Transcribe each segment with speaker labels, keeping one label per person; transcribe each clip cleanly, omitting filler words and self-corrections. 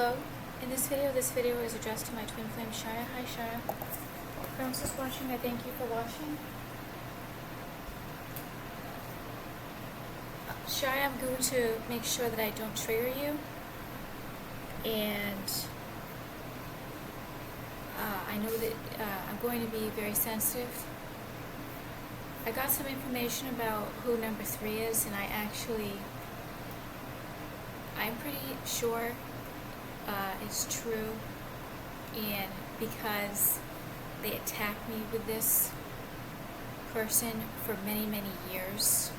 Speaker 1: Hello. In this video is addressed to my twin flame Shia. Hi Shia. For those who's watching, I thank you for watching. Shia, I'm going to make sure that I don't trigger you. And I know that I'm going to be very sensitive. I got some information about who number 3 is, and I'm pretty sure it's true, and because they attacked me with this person for many years,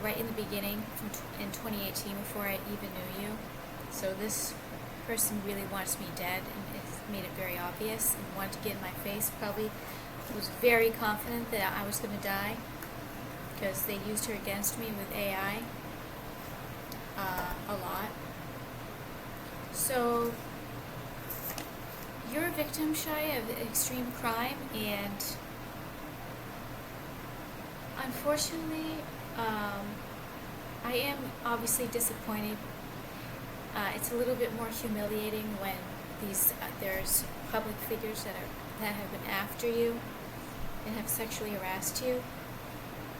Speaker 1: right in the beginning in 2018, before I even knew you. So this person really wants me dead, and it's made it very obvious, and wanted to get in my face. Probably was very confident that I was going to die, because they used her against me with AI a lot. So you're a victim, Shia, of extreme crime, and unfortunately, I am obviously disappointed. It's a little bit more humiliating when there's public figures that have been after you and have sexually harassed you.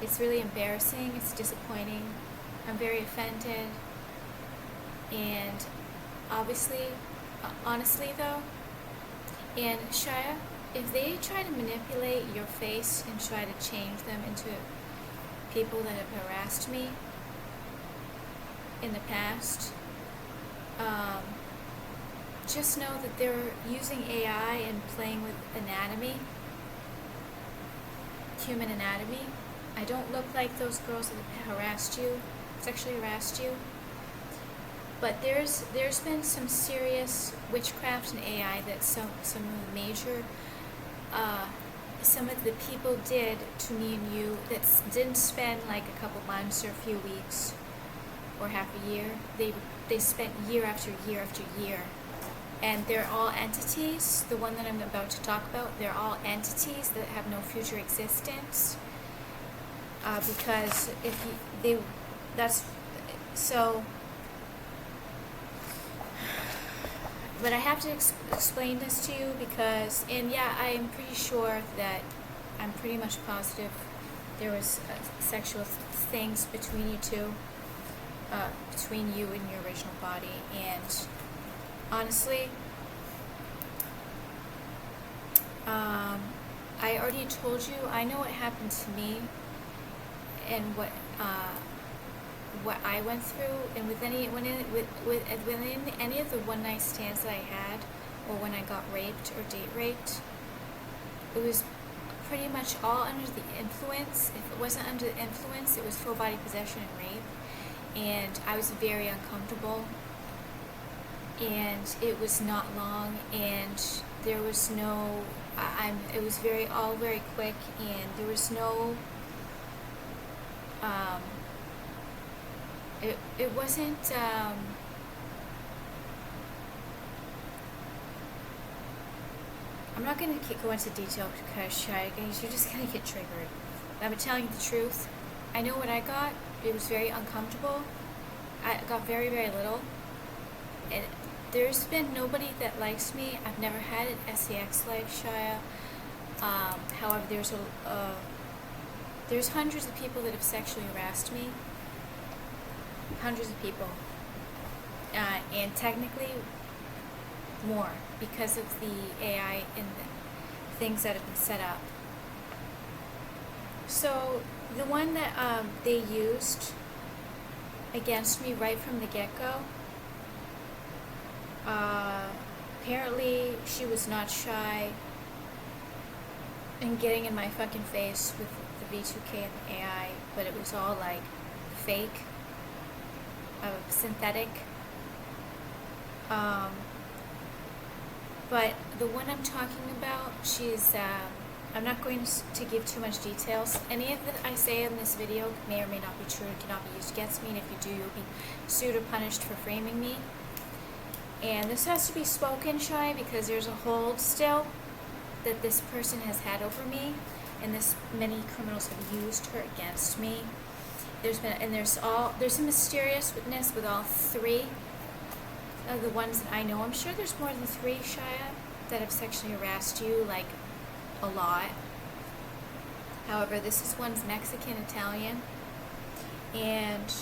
Speaker 1: It's really embarrassing. It's disappointing. I'm very offended. And obviously, honestly though, and Shia, if they try to manipulate your face and try to change them into people that have harassed me in the past, just know that they're using AI and playing with anatomy, human anatomy. I don't look like those girls that have harassed you, sexually harassed you. But there's been some serious witchcraft in AI that some of the major, some of the people did to me and you that didn't spend like a couple months or a few weeks or half a year. They spent year after year after year. And they're all entities. The one that I'm about to talk about, they're all entities that have no future existence. Because but I have to explain this to you because, and yeah, I'm pretty sure that, I'm pretty much positive there was sexual things between you two, between you and your original body. And honestly, I already told you, I know what happened to me and what I went through, and within any of the one-night stands that I had, or when I got raped or date raped, it was pretty much all under the influence. If it wasn't under the influence, it was full body possession and rape, and I was very uncomfortable, and it was not long, and there was no, it was all very quick, and there was no, it wasn't, I'm not going to go into detail because you're just going to get triggered. But I'm telling you the truth. I know what I got. It was very uncomfortable. I got very little. And there's been nobody that likes me. I've never had an sex life, Shia. However, there's hundreds of people that have sexually harassed me. Hundreds of people, and technically more, because of the AI and the things that have been set up. So the one that they used against me right from the get-go, apparently she was not shy in getting in my fucking face with the V2K and the AI, but it was all like fake, synthetic. But the one I'm talking about, she's, I'm not going to give too much details. Any of that I say in this video may or may not be true and cannot be used against me, and if you do, you'll be sued or punished for framing me. And this has to be spoken, Shy, because there's a hold still that this person has had over me, and many criminals have used her against me. There's a mysteriousness with all 3 of the ones that I know. I'm sure there's more than 3, Shia, that have sexually harassed you, like, a lot. However, this is one's Mexican, Italian, and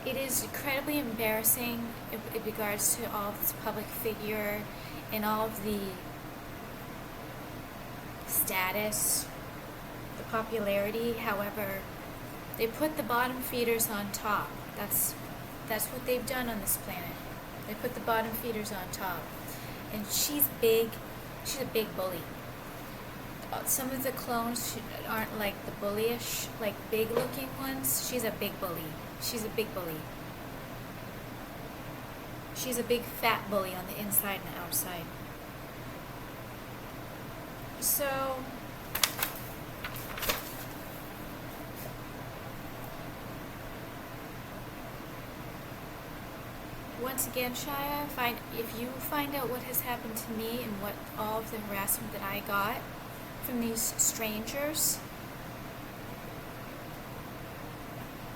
Speaker 1: it is incredibly embarrassing in regards to all of this public figure and all of the status, the popularity. However, they put the bottom feeders on top. That's what they've done on this planet. They put the bottom feeders on top. And she's big. She's a big bully. Some of the clones aren't like the bullyish, like big looking ones. She's a big bully. She's a big bully. She's a big fat bully on the inside and the outside. So, once again, Shia, if you find out what has happened to me and what all of the harassment that I got from these strangers,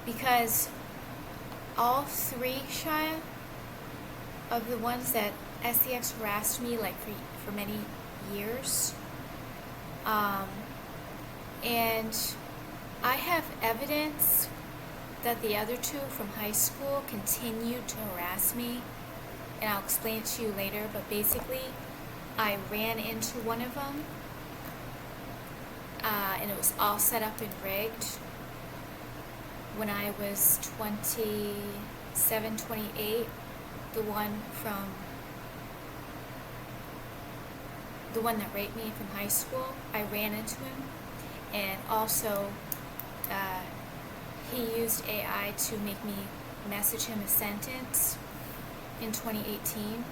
Speaker 1: because all 3, Shia, of the ones that SEX harassed me like for many years, and I have evidence that the other 2 from high school continued to harass me, and I'll explain it to you later, but basically I ran into one of them, and it was all set up and rigged when I was 27, 28, the one that raped me from high school, I ran into him, and also he used AI to make me message him a sentence in 2018,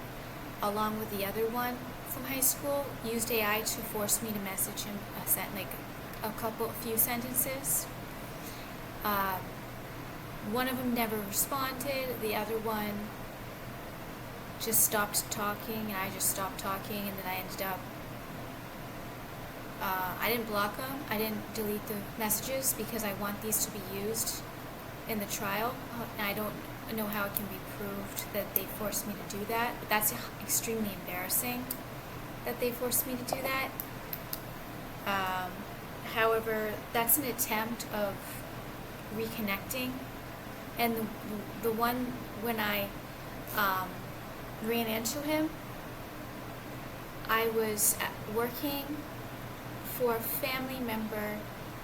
Speaker 1: along with the other one from high school, used AI to force me to message him a few sentences. One of them never responded, the other one just stopped talking, and I just stopped talking, and then I ended up, I didn't block them, I didn't delete the messages, because I want these to be used in the trial, and I don't know how it can be proved that they forced me to do that, but that's extremely embarrassing that they forced me to do that. However, that's an attempt of reconnecting, and the one when I ran into him, I was working for a family member.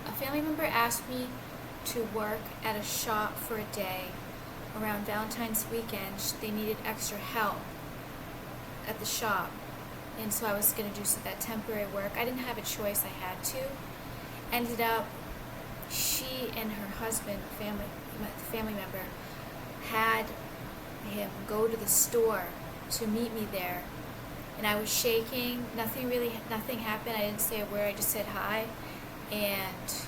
Speaker 1: A family member asked me to work at a shop for a day around Valentine's weekend. They needed extra help at the shop, and so I was going to do that temporary work. I didn't have a choice, I had to. Ended up, she and her husband, family member, had him go to the store to meet me there, and I was shaking. Nothing happened. I didn't say a word. I just said hi, and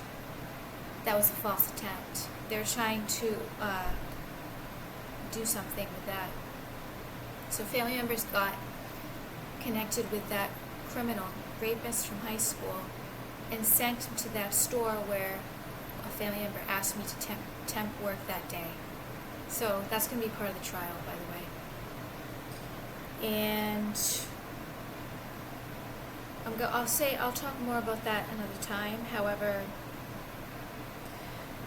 Speaker 1: that was a false attempt. They were trying to do something with that. So family members got connected with that criminal rapist from high school and sent him to that store where a family member asked me to temp work that day. So that's going to be part of the trial, by the way. And I'll talk more about that another time. However,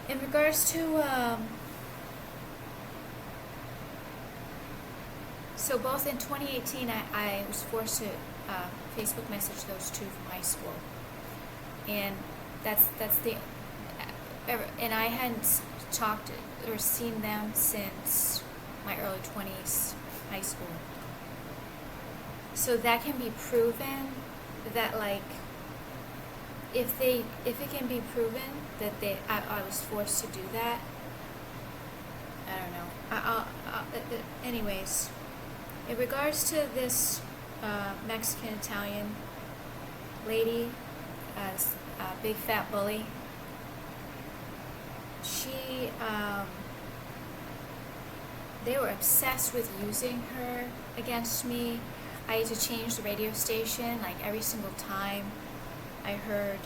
Speaker 1: in regards to so both in 2018, I was forced to Facebook message those 2 from high school, and that's the, and I hadn't talked or seen them since my early 20s, high school. So that can be proven that, like, if it can be proven that I was forced to do that, I don't know. Anyways, in regards to this Mexican Italian lady, big fat bully, she they were obsessed with using her against me. I had to change the radio station like every single time, I heard.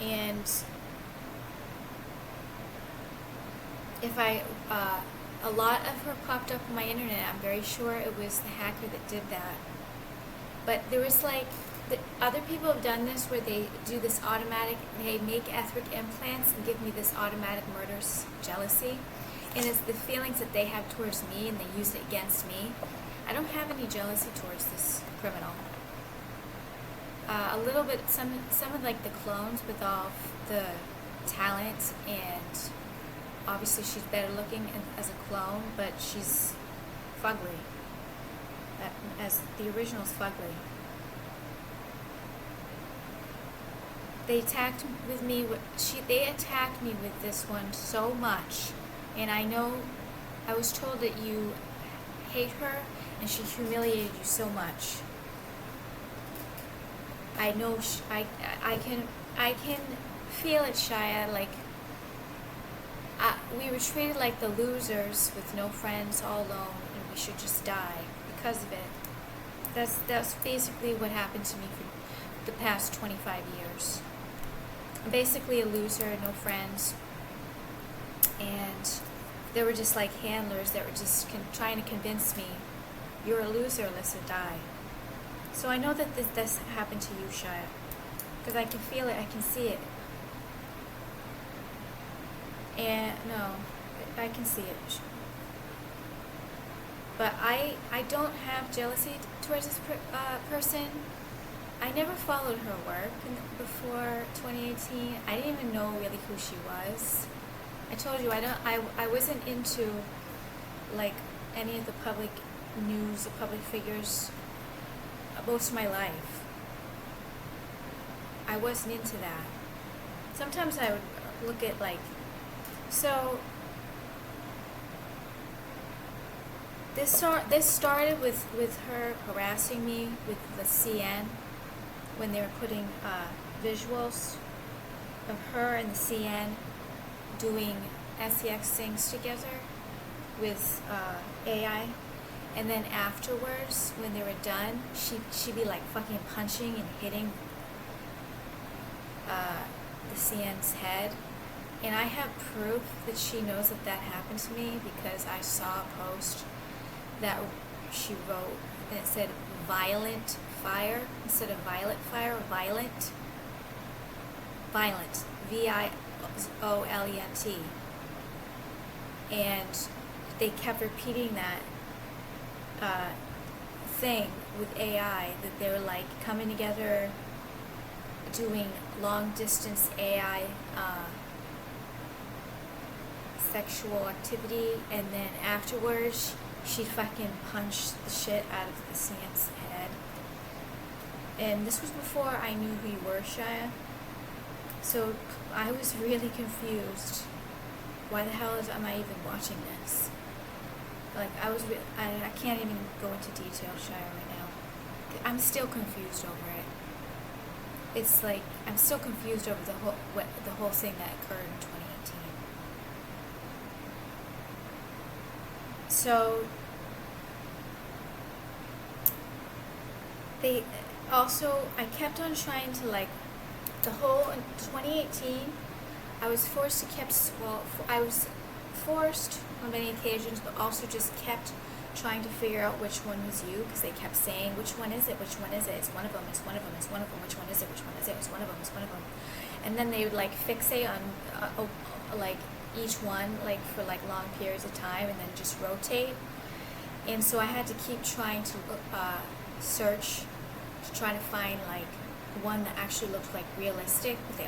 Speaker 1: And if a lot of her popped up on my internet. I'm very sure it was the hacker that did that. But there was like, other people have done this where they do this automatic, they make etheric implants and give me this automatic murderous jealousy. And it's the feelings that they have towards me and they use it against me. I don't have any jealousy towards this criminal. A little bit, some of like the clones with all the talent, and obviously she's better looking as a clone, but she's fugly. As the original's fugly. They attacked me with this one so much, and I know I was told that you hate her and she humiliated you so much. I know I can feel it, Shia. Like we were treated like the losers with no friends, all alone, and we should just die because of it. That's basically what happened to me for the past 25 years. I'm basically a loser, no friends, and they were just like handlers that were just trying to convince me, you're a loser, Alyssa, die. So I know that this happened to you, Shia, because I can feel it, I can see it. And no, I can see it. But I don't have jealousy towards this person. I never followed her work before 2018. I didn't even know really who she was. I told you I wasn't into like any of the public news, the public figures most of my life. I wasn't into that. Sometimes I would look at like, so this started with her harassing me with the CN when they were putting visuals of her and the CN doing SEX things together with AI. And then afterwards, when they were done, she'd be like fucking punching and hitting the CN's head. And I have proof that she knows that happened to me because I saw a post that she wrote and it said violent fire instead of violet fire, violent. Violent. VIOLENT. And they kept repeating that thing with AI, that they were like coming together doing long distance AI sexual activity, and then afterwards she'd fucking punch the shit out of the CN's head. And this was before I knew who you were, Shia. So I was really confused. Why the hell am I even watching this? Like, I can't even go into detail, Shia, right now. I'm still confused over it. It's like, I'm still confused over the whole thing that occurred in 2018. So, they also, I kept on trying to like, the whole, in 2018, I was forced on many occasions, but also just kept trying to figure out which one was you, because they kept saying, which one is it, which one is it, it's one of them, it's one of them, it's one of them, which one is it, which one is it, it's one of them, it's one of them. And then they would like fixate on like each one like for like long periods of time and then just rotate. And so I had to keep trying to search to try to find like one that actually looked like realistic, but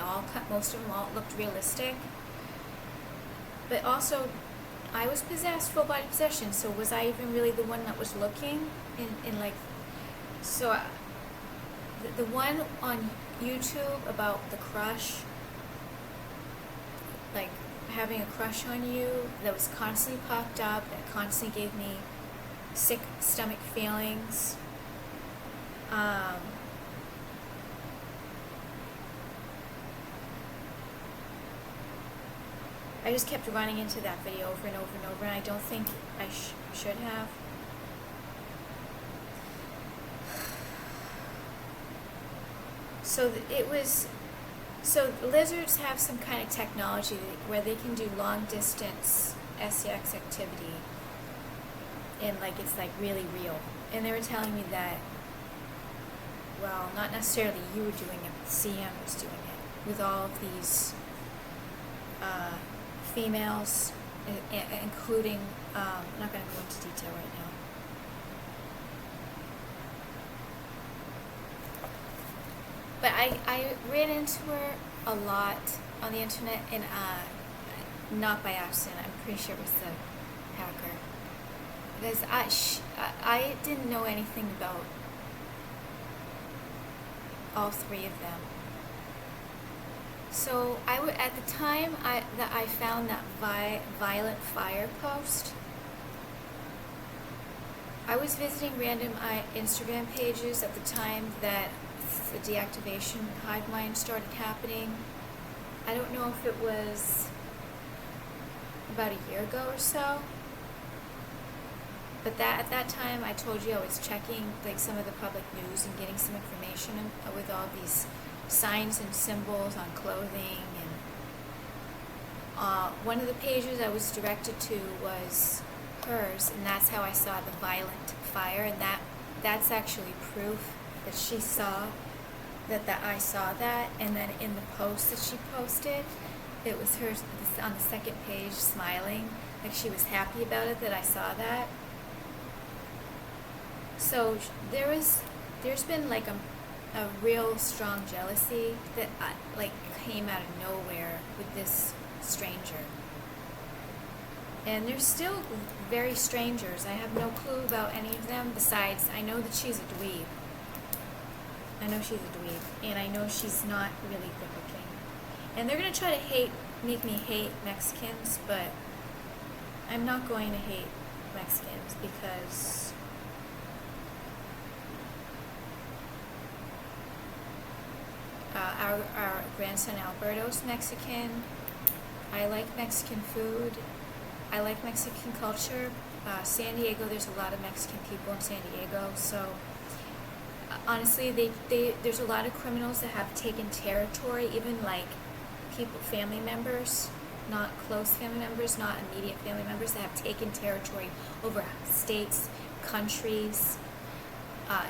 Speaker 1: most of them all looked realistic. But also, I was possessed, full body possession, so was I even really the one that was looking? In like, so the one on YouTube about the crush, like having a crush on you, that was constantly popped up, that constantly gave me sick stomach feelings. I just kept running into that video over and over and over, and I don't think I should have. So lizards have some kind of technology where they can do long distance SEX activity, and like it's like really real. And they were telling me that, well, not necessarily you were doing it, but CM was doing it with all of these females, including, I'm not going to go into detail right now. But I ran into her a lot on the internet, and not by accident. I'm pretty sure it was the hacker. Because I didn't know anything about all three of them. So at the time that I found that Violent Fire post, I was visiting random Instagram pages at the time that the deactivation hive mind started happening. I don't know if it was about a year ago or so, but at that time I told you I was checking like some of the public news and getting some information with all these signs and symbols on clothing, and one of the pages I was directed to was hers, and that's how I saw the Violent Fire, and that's actually proof that she saw that I saw that. And then in the post that she posted, it was her on the second page smiling like she was happy about it, that I saw that. So there's been like a real strong jealousy that like came out of nowhere with this stranger. And they're still very strangers. I have no clue about any of them, besides I know that she's a dweeb. I know she's a dweeb, and I know she's not really good looking. And they're going to try to make me hate Mexicans, but I'm not going to hate Mexicans because our grandson Alberto's Mexican. I like Mexican food. I like Mexican culture. San Diego, there's a lot of Mexican people in San Diego, so honestly, there's a lot of criminals that have taken territory, even like family members, not close family members, not immediate family members, that have taken territory over states, countries,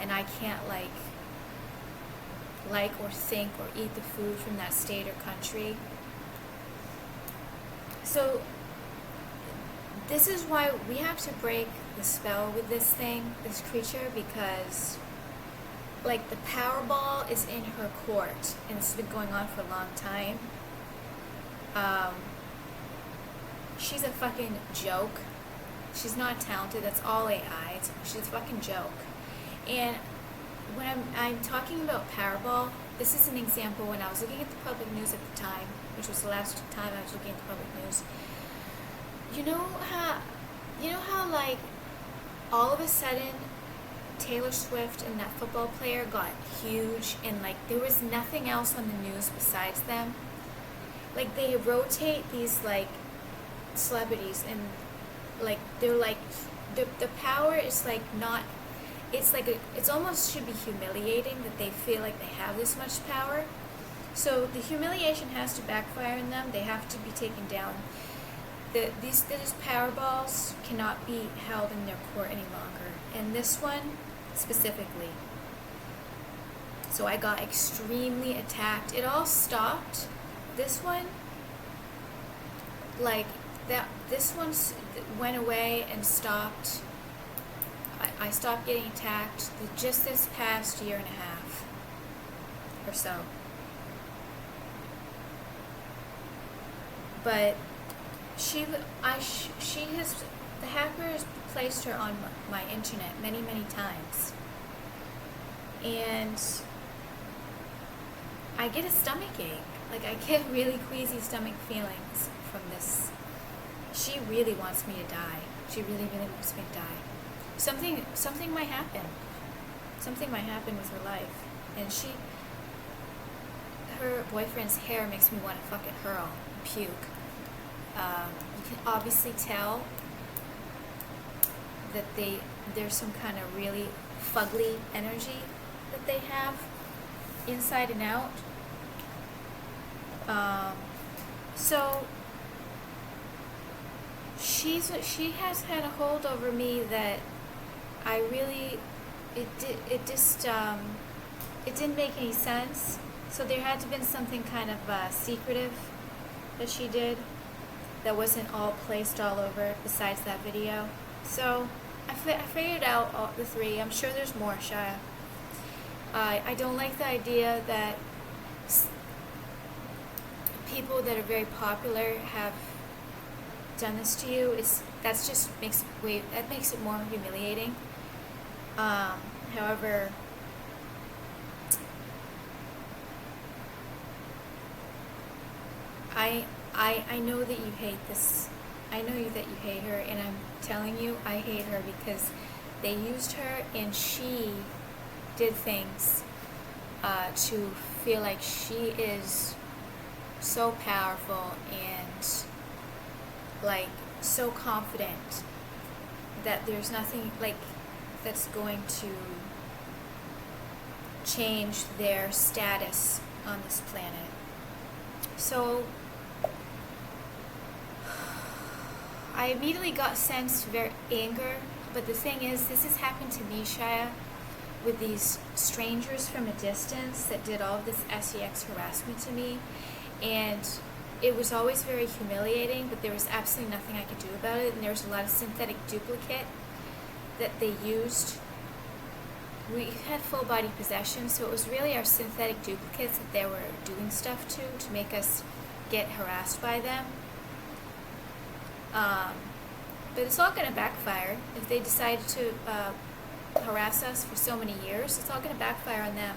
Speaker 1: and I can't like or think or eat the food from that state or country. So this is why we have to break the spell with this creature, because like the Powerball is in her court, and this has been going on for a long time. She's a fucking joke. She's not talented. That's all AI. She's a fucking joke. And when I'm talking about Powerball, this is an example. When I was looking at the public news at the time, which was the last time I was looking at the public news, you know how like all of a sudden Taylor Swift and that football player got huge, and like there was nothing else on the news besides them. Like they rotate these like celebrities, and like they're like the power is like not, it's like it's almost should be humiliating that they feel like they have this much power. So the humiliation has to backfire on them. They have to be taken down. These Powerballs cannot be held in their court any longer, and this one specifically. So I got extremely attacked. It all stopped. This one, like that. This one went away and stopped. I stopped getting attacked just this past year and a half or so. But the hacker has placed her on my internet many, many times. And I get a stomach ache. Like I get really queasy stomach feelings from this. She really wants me to die. She really, really wants me to die. Something might happen. Something might happen with her life. And her boyfriend's hair makes me want to fucking hurl and puke. You can obviously tell that there's some kind of really fugly energy that they have. inside and out. So she has had a hold over me that I really, it didn't make any sense. So there had to have been something kind of secretive that she did that wasn't all placed all over besides that video. So I figured out all the three. I'm sure there's more, Shia. I don't like the idea that people that are very popular have done this to you. That makes it more humiliating. However, I know that you hate this. I know that you hate her, and I'm telling you, I hate her because they used her, and she did things to feel like she is so powerful and like so confident that there's nothing like that's going to change their status on this planet. So I immediately got sensed very anger, but the thing is, this has happened to me, Shia, with these strangers from a distance that did all of this sex harassment to me, and it was always very humiliating, but there was absolutely nothing I could do about it, and there was a lot of synthetic duplicate that they used. We had full body possession, so it was really our synthetic duplicates that they were doing stuff to make us get harassed by them. But it's all going to backfire. If they decide to harass us for so many years, it's all going to backfire on them.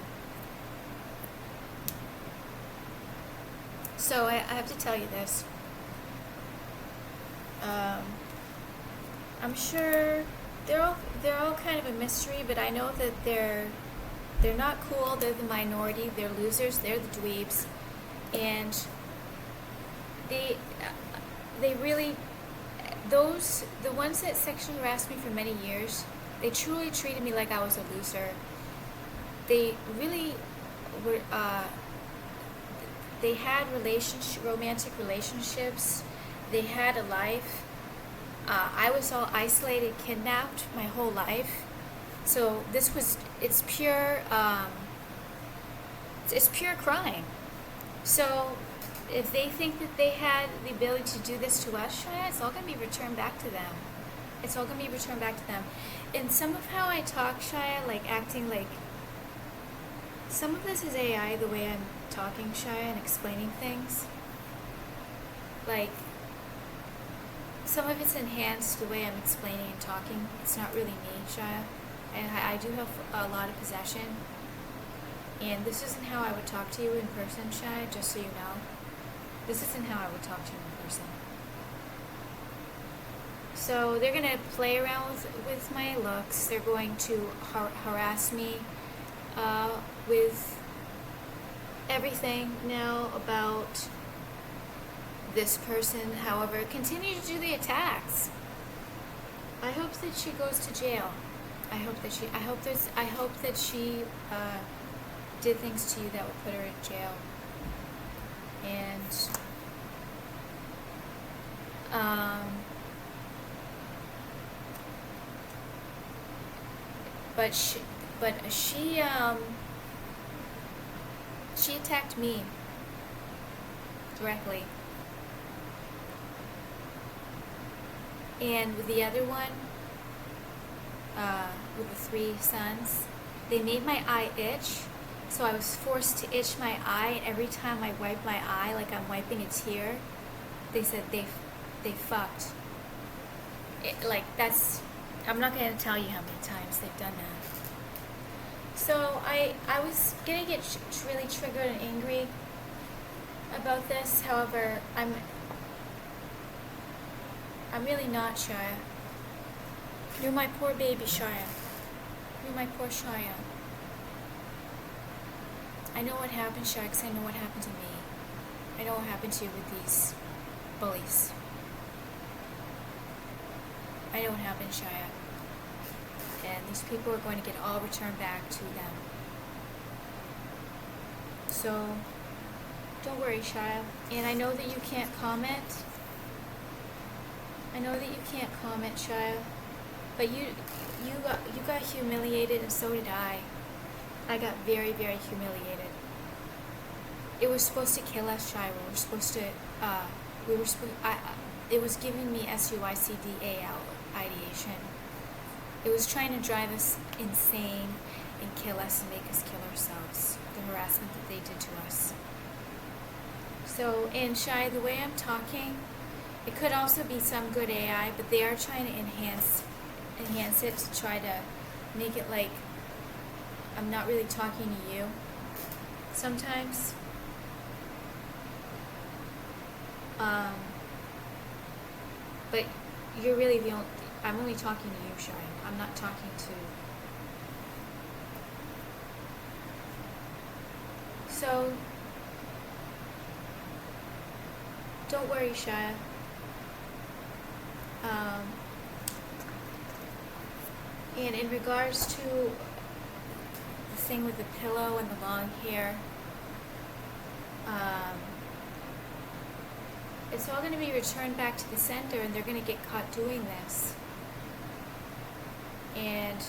Speaker 1: So I have to tell you this. I'm sure they're all kind of a mystery, but I know that they're not cool. They're the minority. They're losers. They're the dweebs, and they really, the ones that sexually harassed me for many years, they truly treated me like I was a loser. They really were. They had romantic relationships. They had a life. I was all isolated, kidnapped my whole life. So it's pure crime. So if they think that they had the ability to do this to us, Shia, it's all going to be returned back to them. It's all going to be returned back to them. And some of how I talk, Shia, like acting like, some of this is AI, the way I'm talking, Shia, and explaining things. Like, some of it's enhanced the way I'm explaining and talking. It's not really me, Shia. And I do have a lot of possession. And this isn't how I would talk to you in person, Shia, just so you know. This isn't how I would talk to you in person. So they're going to play around with my looks. They're going to harass me with everything now about this person. However, continue to do the attacks. I hope that she goes to jail. I hope that she did things to you that would put her in jail. And she attacked me directly. And with the other one, with the 3 sons, they made my eye itch, so I was forced to itch my eye, and every time I wiped my eye, like I'm wiping a tear, they said they fucked. I'm not going to tell you how many times they've done that. So I was going to get really triggered and angry about this. However, I'm really not, Shia. You're my poor baby, Shia. You're my poor Shia. I know what happened, Shia, because I know what happened to me. I know what happened to you with these bullies. I know what happened, Shia. And these people are going to get all returned back to them. So don't worry, Shia. And I know that you can't comment. I know that you can't comment, Shia. But you got humiliated, and so did I. I got very, very humiliated. It was supposed to kill us, Shia. It was giving me suicidal ideation. It was trying to drive us insane and kill us and make us kill ourselves. The harassment that they did to us. So, and Shai, the way I'm talking, it could also be some good AI, but they are trying to enhance it to try to make it like I'm not really talking to you sometimes. But you're really the only, I'm only talking to you, Shai. I'm not talking to. So, don't worry, Shia. And in regards to the thing with the pillow and the long hair, it's all going to be returned back to the center, and they're going to get caught doing this. And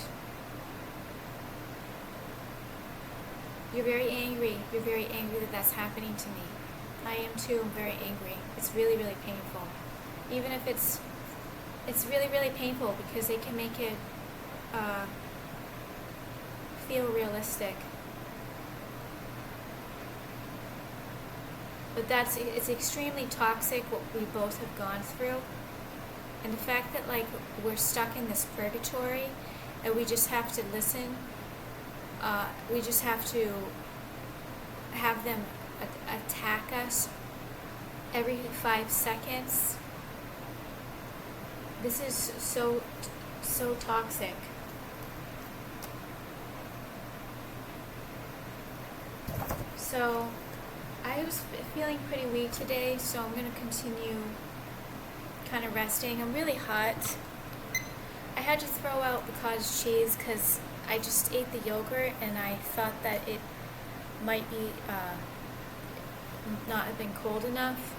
Speaker 1: you're very angry. You're very angry that that's happening to me. I am too. I'm very angry. It's really, really painful. Even if it's really, really painful because they can make it feel realistic. But it's extremely toxic what we both have gone through. And the fact that like we're stuck in this purgatory and we just have to listen, we just have to have them attack us every 5 seconds. This is so toxic. So I was feeling pretty weak today, so I'm going to continue kind of resting. I'm really hot. I had to throw out the cottage cheese because I just ate the yogurt and I thought that it might be not have been cold enough.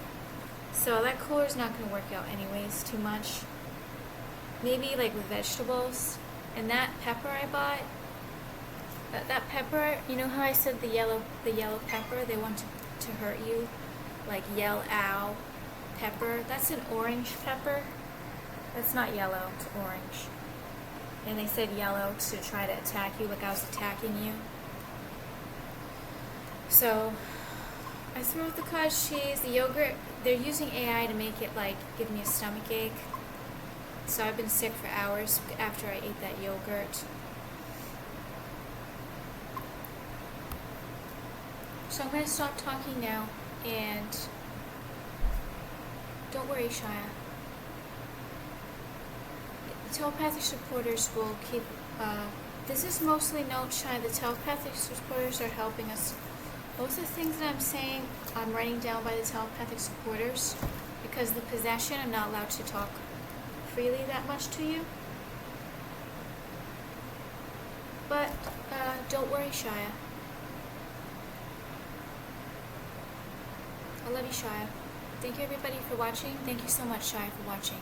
Speaker 1: So that cooler's not going to work out anyways too much. Maybe like with vegetables. And that pepper I bought, that pepper, you know how I said the yellow pepper, they want to hurt you, like yell ow pepper. That's an orange pepper. That's not yellow, it's orange. And they said yellow to try to attack you like I was attacking you. So I threw out the cottage cheese, the yogurt. They're using AI to make it like give me a stomach ache. So I've been sick for hours after I ate that yogurt. So I'm going to stop talking now, and don't worry, Shia. The telepathic supporters will keep, this is mostly note, Shia. The telepathic supporters are helping us. Most of the things that I'm saying, I'm writing down by the telepathic supporters, because the possession, I'm not allowed to talk freely that much to you. But, don't worry, Shia. I love you, Shia. Thank you, everybody, for watching. Thank you so much, Shia, for watching.